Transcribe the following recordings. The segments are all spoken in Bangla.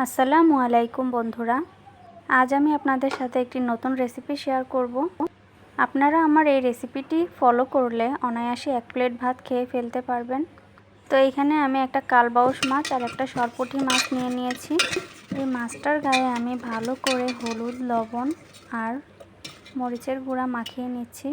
আসসালামু আলাইকুম বন্ধুরা, আজ আমি আপনাদের সাথে একটি নতুন রেসিপি শেয়ার করব। আপনারা আমার এই রেসিপিটি ফলো করলে অনায়াসে এক প্লেট ভাত খেয়ে ফেলতে পারবেন। তো এখানে আমি একটা কালবাউস মাছ আর একটা সরপুঁটি মাছ নিয়ে নিয়েছি। এই মাছটার গায়ে আমি ভালো করে হলুদ, লবণ আর মরিচের গুঁড়া মাখিয়ে নিচ্ছি।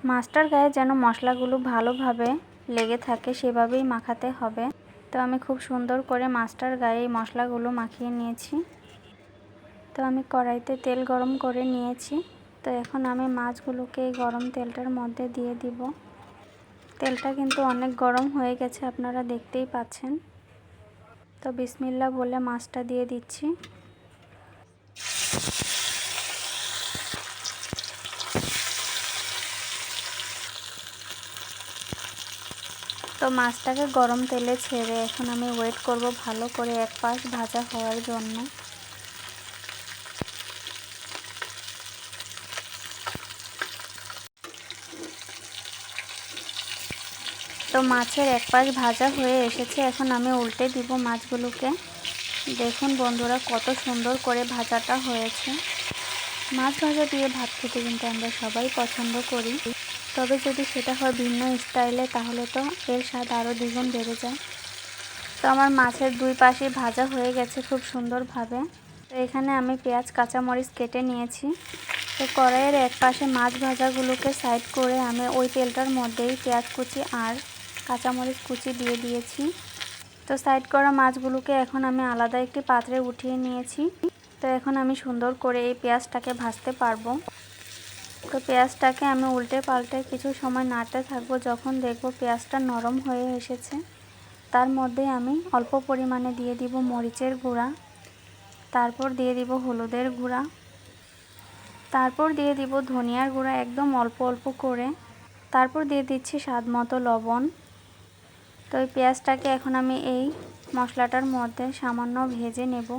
মাছটার গায়ে যেন মশলাগুলো ভালোভাবে লেগে থাকে সেভাবেই মাখাতে হবে। তো আমি খুব সুন্দর করে মাছটার গায়ে এই মশলাগুলো মাখিয়ে নিয়েছি। তো আমি কড়াইতে তেল গরম করে নিয়েছি। তো এখন আমি মাছগুলোকে এই গরম তেলটার মধ্যে দিয়ে দিব। তেলটা কিন্তু অনেক গরম হয়ে গেছে, আপনারা দেখতেই পাচ্ছেন। তো বিসমিল্লাহ বলে মাছটা দিয়ে দিচ্ছি। তো মাছটাকে গরম তেলে ছেড়ে এখন আমি ওয়েট করব ভালো করে এক পাশ ভাজা হওয়ার জন্য। তো মাছের এক পাশ ভাজা হয়ে এসেছে, এখন আমি উল্টে দিব মাছগুলোকে। দেখুন বন্ধুরা, কত সুন্দর করে ভাজাটা হয়েছে। মাছ ভাজা দিয়ে ভাত খেতে কিন্তু আমরা সবাই পছন্দ করি, তবে যদি সেটা হয় ভিন্ন স্টাইলে তাহলে তো এর স্বাদ আরও দ্বিগুণ বেড়ে যায়। তো আমার মাছের দুই পাশে ভাজা হয়ে গেছে খুব সুন্দরভাবে। তো এখানে আমি পেঁয়াজ কাঁচামরিচ কেটে নিয়েছি। তো কড়াইয়ের এক পাশে মাছ ভাজাগুলোকে সাইড করে আমি ওই তেলটার মধ্যেই পেঁয়াজ কুচি আর কাঁচামরিচ কুচি দিয়ে দিয়েছি। তো সাইড করা মাছগুলোকে এখন আমি আলাদা একটি পাত্রে উঠিয়ে নিয়েছি। তো এখন আমি সুন্দর করে এই পেঁয়াজটাকে ভাজতে পারবো। তো পেঁয়াজটাকে আমি উল্টে পাল্টে কিছু সময় নাড়তে থাকবো। যখন দেখবো পেঁয়াজটা নরম হয়ে এসেছে, তার মধ্যে আমি অল্প পরিমাণে দিয়ে দিব মরিচের গুঁড়া, তারপর দিয়ে দিব হলুদের গুঁড়া, তারপর দিয়ে দিব ধনিয়ার গুঁড়া একদম অল্প অল্প করে, তারপর দিয়ে দিচ্ছি স্বাদ মতো লবণ। তো এই পেঁয়াজটাকে এখন আমি এই মশলাটার মধ্যে সামান্য ভেজে নেব।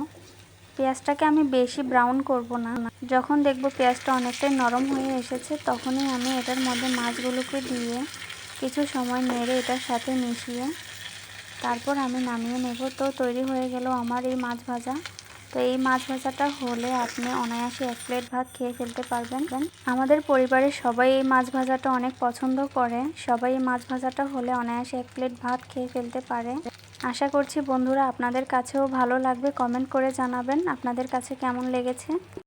পেঁয়াজটাকে আমি বেশি ব্রাউন করব না। যখন দেখব পেঁয়াজটা অনেকটাই নরম হয়ে এসেছে, তখনই আমি এটার মধ্যে মাছগুলোকে দিয়ে কিছু সময় নেড়ে এটার সাথে মিশিয়ে তারপর আমি নামিয়ে নেব। তো তৈরি হয়ে গেল আমার এই মাছ ভাজা। তো এই মাছ ভাজাটা হলে আপনি অনায়াসে এক প্লেট ভাত খেয়ে ফেলতে পারবেন। আমাদের পরিবারের সবাই এই মাছ ভাজাটা অনেক পছন্দ করে। সবাই এই মাছ ভাজাটা হলে অনায়াসে এক প্লেট ভাত খেয়ে ফেলতে পারে। আশা করছি বন্ধুরা আপনাদের কাছেও ভালো লাগবে। কমেন্ট করে জানাবেন আপনাদের কাছে কেমন লেগেছে।